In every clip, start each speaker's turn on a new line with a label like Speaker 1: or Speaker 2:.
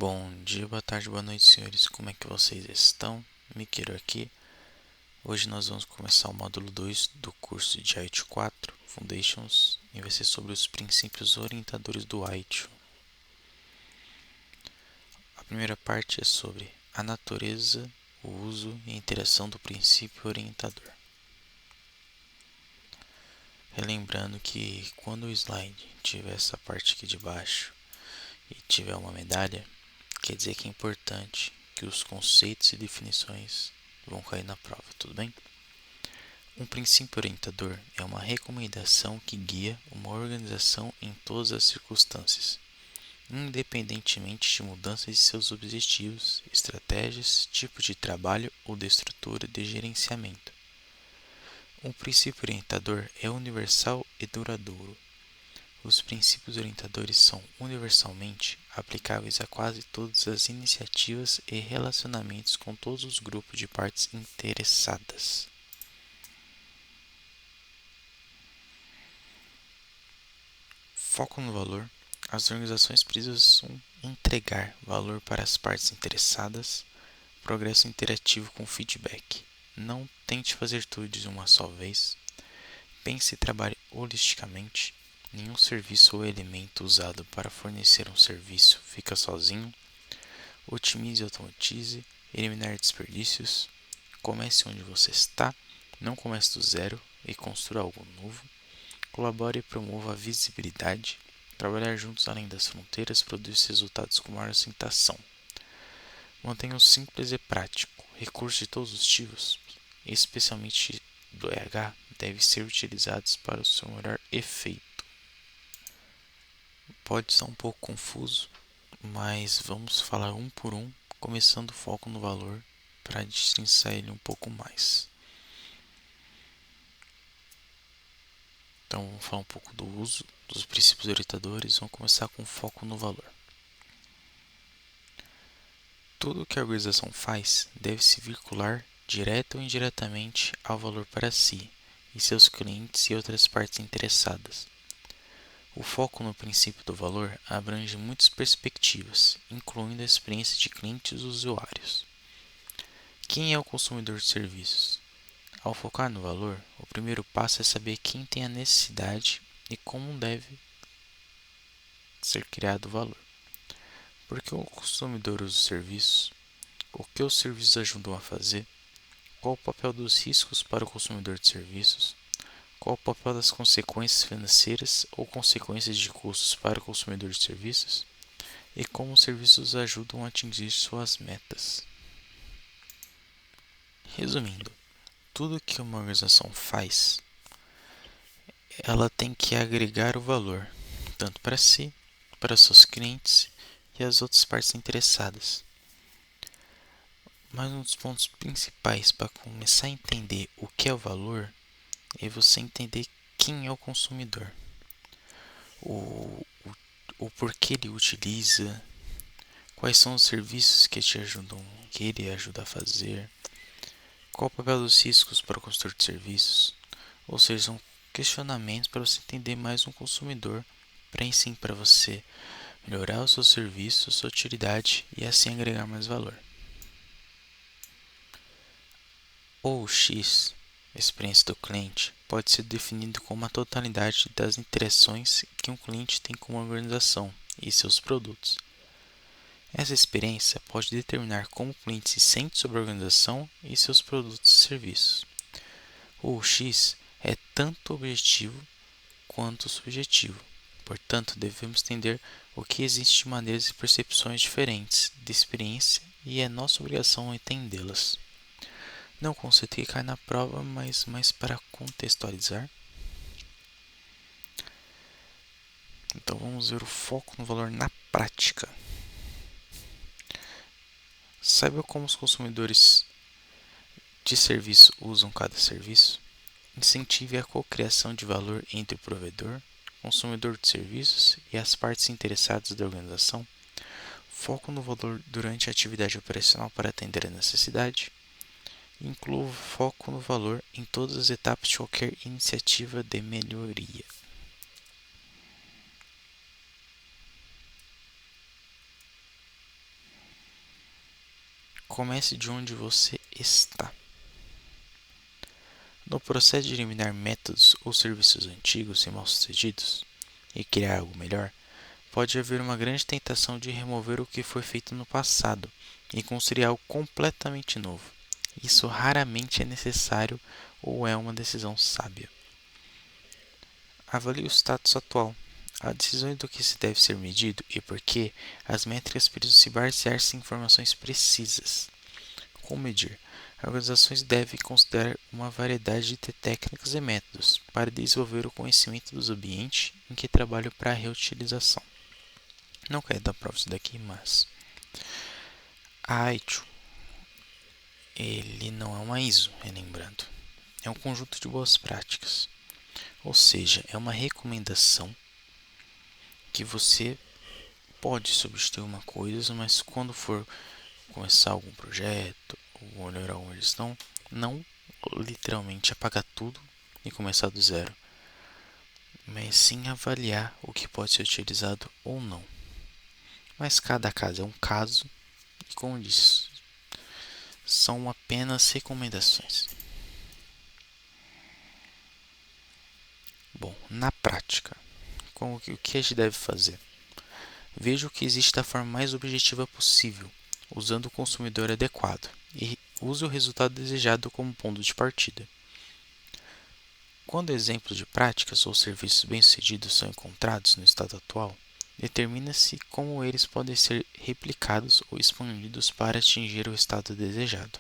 Speaker 1: Bom dia, boa tarde, boa noite, senhores. Como é que vocês estão? Miqueiro aqui. Hoje nós vamos começar o módulo 2 do curso de ITIL 4 Foundations e vai ser sobre os princípios orientadores do ITIL. A primeira parte é sobre a natureza, o uso e a interação do princípio orientador. Relembrando que quando o slide tiver essa parte aqui de baixo e tiver uma medalha, quer dizer que é importante que os conceitos e definições vão cair na prova, tudo bem? Um princípio orientador é uma recomendação que guia uma organização em todas as circunstâncias, independentemente de mudanças de seus objetivos, estratégias, tipo de trabalho ou de estrutura de gerenciamento. Um princípio orientador é universal e duradouro. Os princípios orientadores são universalmente aplicáveis a quase todas as iniciativas e relacionamentos com todos os grupos de partes interessadas. Foco no valor. As organizações precisam entregar valor para as partes interessadas. Progresso interativo com feedback. Não tente fazer tudo de uma só vez. Pense e trabalhe holisticamente. Nenhum serviço ou elemento usado para fornecer um serviço fica sozinho. Otimize e automatize. Eliminar desperdícios. Comece onde você está. Não comece do zero e construa algo novo. Colabore e promova a visibilidade. Trabalhar juntos além das fronteiras produz resultados com maior aceitação. Mantenha-o simples e prático. Recursos de todos os tipos, especialmente do RH, devem ser utilizados para o seu melhor efeito. Pode ser um pouco confuso, mas vamos falar um por um, começando o foco no valor para destrinçar ele um pouco mais. Então, vamos falar um pouco do uso dos princípios orientadores. Vamos começar com foco no valor. Tudo o que a organização faz deve se vincular direta ou indiretamente ao valor para si e seus clientes e outras partes interessadas. O foco no princípio do valor abrange muitas perspectivas, incluindo a experiência de clientes e usuários. Quem é o consumidor de serviços? Ao focar no valor, o primeiro passo é saber quem tem a necessidade e como deve ser criado o valor. Por que o consumidor usa os serviços? O que os serviços ajudam a fazer? Qual o papel dos riscos para o consumidor de serviços? Qual o papel das consequências financeiras ou consequências de custos para o consumidor de serviços? E como os serviços ajudam a atingir suas metas. Resumindo, tudo que uma organização faz, ela tem que agregar o valor, tanto para si, para seus clientes e as outras partes interessadas. Mas um dos pontos principais para começar a entender o que é o valor é você entender quem é o consumidor, o porquê ele utiliza, quais são os serviços que ele ajuda a fazer, qual o papel dos riscos para o consultor de serviços, ou seja, são questionamentos para você entender mais um consumidor, para você melhorar o seu serviço, sua utilidade e assim agregar mais valor. O X, experiência do cliente, pode ser definido como a totalidade das interações que um cliente tem com uma organização e seus produtos. Essa experiência pode determinar como o cliente se sente sobre a organização e seus produtos e serviços. O X é tanto objetivo quanto subjetivo. Portanto, devemos entender o que existe de maneiras e percepções diferentes de experiência e é nossa obrigação entendê-las. Não conceito que cai na prova, mas para contextualizar. Então vamos ver o foco no valor na prática. Saiba como os consumidores de serviço usam cada serviço. Incentive a cocriação de valor entre o provedor, consumidor de serviços e as partes interessadas da organização. Foco no valor durante a atividade operacional para atender a necessidade. Inclua o foco no valor em todas as etapas de qualquer iniciativa de melhoria. Comece de onde você está. No processo de eliminar métodos ou serviços antigos e mal-sucedidos e criar algo melhor, pode haver uma grande tentação de remover o que foi feito no passado e construir algo completamente novo. Isso raramente é necessário ou é uma decisão sábia. Avalie o status atual. A decisão do que se deve ser medido e por que, as métricas precisam se basear-se em informações precisas. Como medir? Organizações devem considerar uma variedade de técnicas e métodos para desenvolver o conhecimento dos ambientes em que trabalham para a reutilização. Não quero dar prova isso daqui, mas a ITIL, ele não é uma ISO, relembrando. É um conjunto de boas práticas. Ou seja, é uma recomendação que você pode substituir uma coisa, mas quando for começar algum projeto ou melhorar alguma gestão, não literalmente apagar tudo e começar do zero, mas sim avaliar o que pode ser utilizado ou não. Mas cada caso é um caso e, como disse, são apenas recomendações. Bom, na prática, o que a gente deve fazer? Veja o que existe da forma mais objetiva possível, usando o consumidor adequado, e use o resultado desejado como ponto de partida. Quando exemplos de práticas ou serviços bem-sucedidos são encontrados no estado atual, determina-se como eles podem ser replicados ou expandidos para atingir o estado desejado.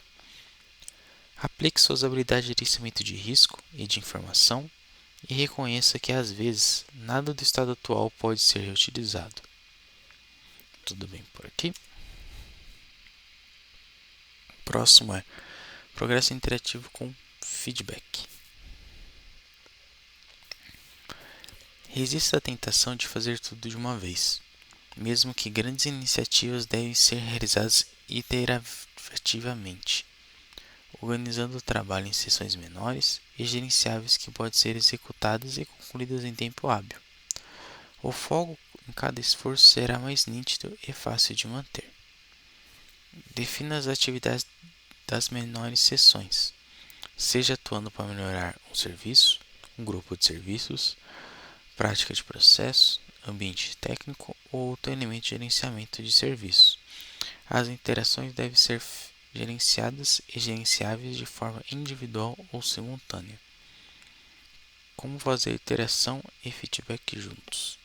Speaker 1: Aplique suas habilidades de gerenciamento de risco e de informação e reconheça que, às vezes, nada do estado atual pode ser reutilizado. Tudo bem por aqui? Próximo é progresso interativo com feedback. Resista à tentação de fazer tudo de uma vez, mesmo que grandes iniciativas devem ser realizadas iterativamente, organizando o trabalho em sessões menores e gerenciáveis que podem ser executadas e concluídas em tempo hábil. O foco em cada esforço será mais nítido e fácil de manter. Defina as atividades das menores sessões, seja atuando para melhorar um serviço, um grupo de serviços, prática de processo, ambiente técnico ou outro elemento de gerenciamento de serviços. As interações devem ser gerenciadas e gerenciáveis de forma individual ou simultânea. Como fazer interação e feedback juntos?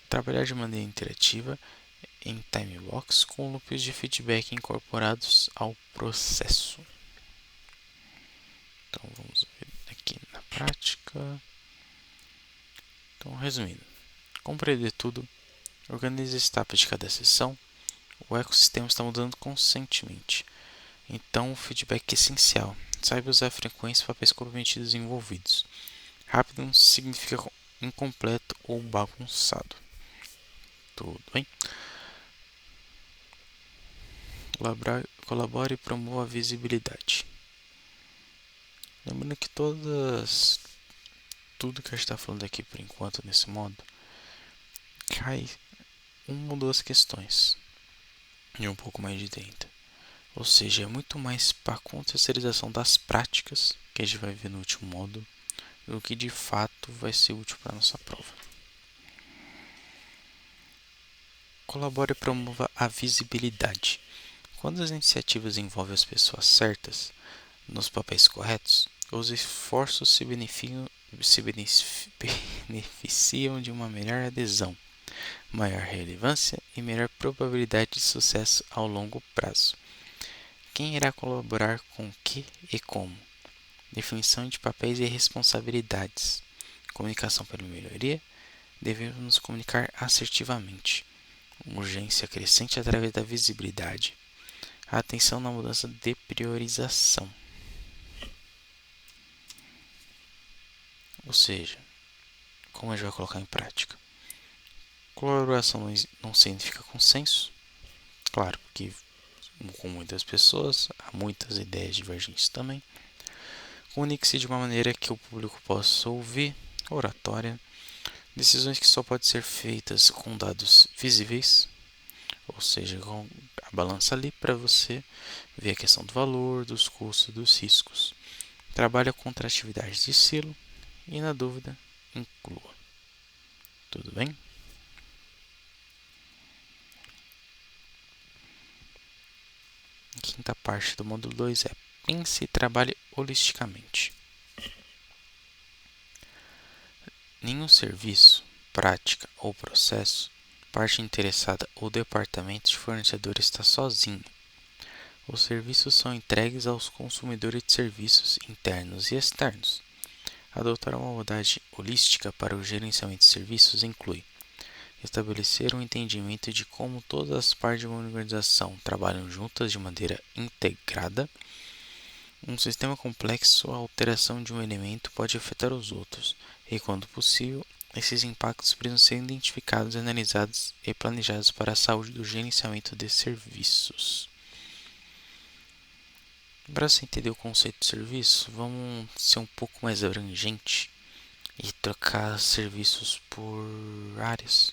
Speaker 1: Trabalhar de maneira interativa em time blocks com loops de feedback incorporados ao processo. Então vamos ver aqui na prática. Então, resumindo, compreender tudo, organize as etapas de cada sessão. O ecossistema está mudando constantemente, então o feedback é essencial. Saiba usar a frequência e papéis comprometidos envolvidos. Rápido não significa incompleto ou bagunçado. Tudo bem? Colabore e promova a visibilidade. Lembrando que tudo que a gente está falando aqui por enquanto nesse modo cai uma ou duas questões e um pouco mais de 30. Ou seja, é muito mais para a contextualização das práticas que a gente vai ver no último módulo do que de fato vai ser útil para a nossa prova. Colabore e promova a visibilidade. Quando as iniciativas envolvem as pessoas certas, nos papéis corretos, os esforços se beneficiam de uma melhor adesão, maior relevância e melhor probabilidade de sucesso ao longo prazo. Quem irá colaborar com o que e como? Definição de papéis e responsabilidades. Comunicação para melhoria. Devemos nos comunicar assertivamente. Urgência crescente através da visibilidade. Atenção na mudança de priorização. Ou seja, como a gente vai colocar em prática? Colaboração não significa consenso. Claro, porque com muitas pessoas há muitas ideias divergentes também. Comunique-se de uma maneira que o público possa ouvir. Oratória. Decisões que só podem ser feitas com dados visíveis, ou seja, com a balança ali para você ver a questão do valor, dos custos, dos riscos. Trabalha contra atividades de silo e, na dúvida, inclua. Tudo bem? A quinta parte do módulo 2 é pense e trabalhe holisticamente. Nenhum serviço, prática ou processo, parte interessada ou departamento de fornecedor está sozinho. Os serviços são entregues aos consumidores de serviços internos e externos. Adotar uma abordagem holística para o gerenciamento de serviços inclui estabelecer um entendimento de como todas as partes de uma organização trabalham juntas de maneira integrada. Um sistema complexo, a alteração de um elemento pode afetar os outros, e, quando possível, esses impactos precisam ser identificados, analisados e planejados para a saúde do gerenciamento de serviços. Para você entender o conceito de serviço, vamos ser um pouco mais abrangente e trocar serviços por áreas.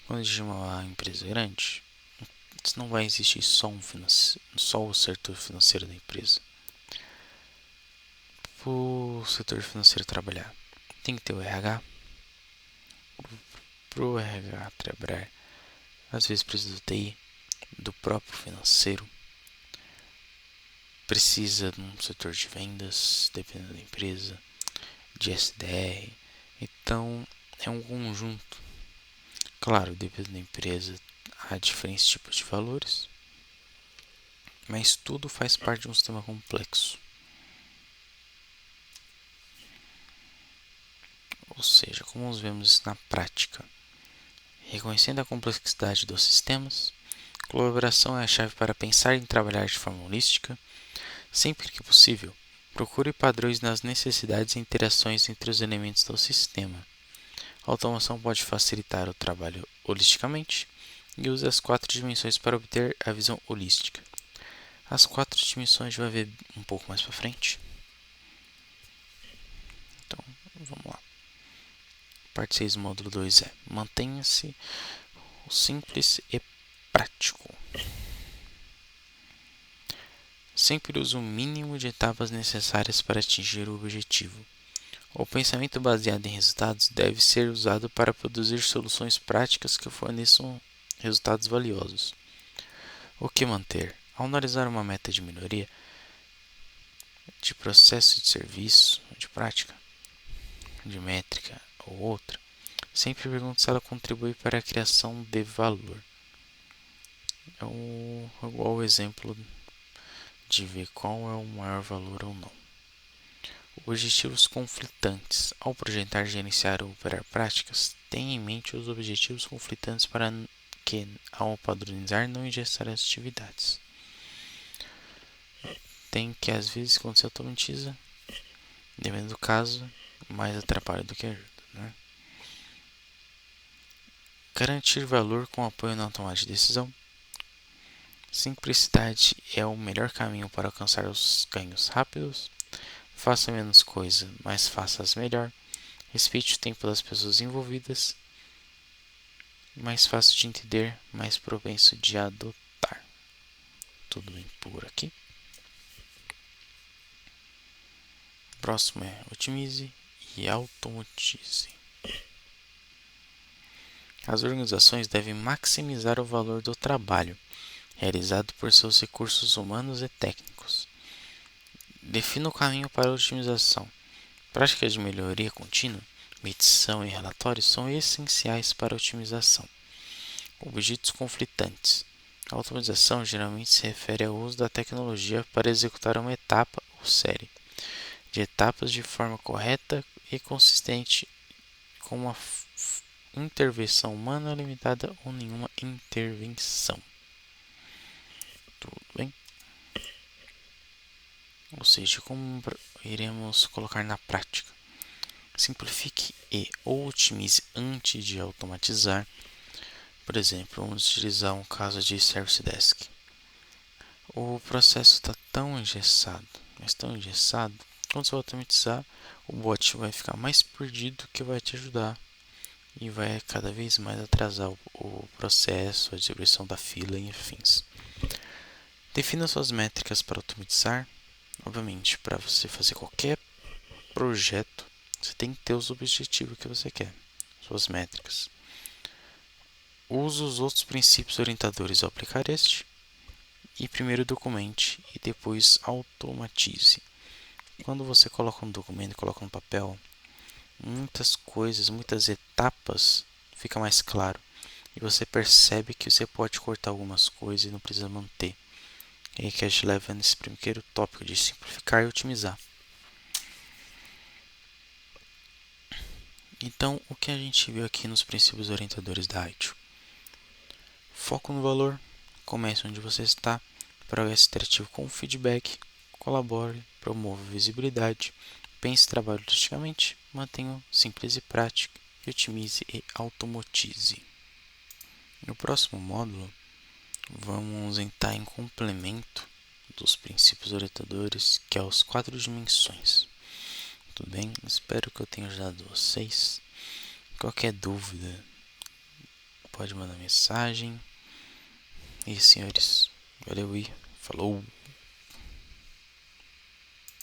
Speaker 1: Quando a gente é uma empresa grande, não vai existir só o setor financeiro da empresa. Para o setor financeiro trabalhar, tem que ter o RH. Para o RH trabalhar, às vezes precisa do TI, do próprio financeiro. Precisa de um setor de vendas, dependendo da empresa, de SDR. Então, é um conjunto. Claro, dependendo da empresa, há diferentes tipos de valores, mas tudo faz parte de um sistema complexo. Ou seja, como vemos isso na prática? Reconhecendo a complexidade dos sistemas, colaboração é a chave para pensar e trabalhar de forma holística. Sempre que possível, procure padrões nas necessidades e interações entre os elementos do sistema. A automação pode facilitar o trabalho holisticamente e use as 4 dimensões para obter a visão holística. As 4 dimensões a gente vai ver um pouco mais para frente. Então, vamos lá. Parte 6 do módulo 2 é mantenha-se simples e prático. Sempre use o mínimo de etapas necessárias para atingir o objetivo. O pensamento baseado em resultados deve ser usado para produzir soluções práticas que forneçam resultados valiosos. O que manter? Ao analisar uma meta de melhoria de processo de serviço, de prática, de métrica ou outra, sempre pergunte se ela contribui para a criação de valor. É igual o exemplo de ver qual é o maior valor ou não. Objetivos conflitantes. Ao projetar, gerenciar ou operar práticas, tenha em mente os objetivos conflitantes para que, ao padronizar, não ingestar as atividades. Tem que, às vezes, quando se automatiza, dependendo do caso, mais atrapalha do que ajuda, né? Garantir valor com apoio na tomada de decisão. Simplicidade é o melhor caminho para alcançar os ganhos rápidos. Faça menos coisa, mas faça-as melhor. Respeite o tempo das pessoas envolvidas. Mais fácil de entender, mais propenso de adotar. Tudo bem por aqui. Próximo é otimize e automatize. As organizações devem maximizar o valor do trabalho realizado por seus recursos humanos e técnicos. Defina o caminho para a otimização. Práticas de melhoria contínua, medição e relatórios são essenciais para a otimização. Objetos conflitantes. A automatização geralmente se refere ao uso da tecnologia para executar uma etapa ou série de etapas de forma correta e consistente, com uma intervenção humana limitada ou nenhuma intervenção. Tudo bem? Ou seja, como iremos colocar na prática? Simplifique e otimize antes de automatizar. Por exemplo, vamos utilizar um caso de Service Desk. O processo está tão engessado, mas tão engessado, quando você vai automatizar, o bot vai ficar mais perdido que vai te ajudar e vai cada vez mais atrasar o processo, a distribuição da fila e afins. Defina suas métricas para automatizar. Obviamente, para você fazer qualquer projeto, você tem que ter os objetivos que você quer, suas métricas. Use os outros princípios orientadores ao aplicar este. E primeiro documente e depois automatize. Quando você coloca um documento, coloca no papel, muitas coisas, muitas etapas fica mais claro. E você percebe que você pode cortar algumas coisas e não precisa manter. E aí que a gente leva nesse primeiro tópico de simplificar e otimizar. Então, o que a gente viu aqui nos princípios orientadores da ITIL? Foco no valor, comece onde você está, progresso iterativo com feedback, colabore, promova visibilidade, pense trabalho estrategicamente, mantenha simples e prático, e otimize e automatize. No próximo módulo, vamos entrar em complemento dos princípios orientadores, que é os 4 dimensões. Tudo bem? Espero que eu tenha ajudado vocês. Qualquer dúvida, pode mandar mensagem. E senhores, valeu e falou!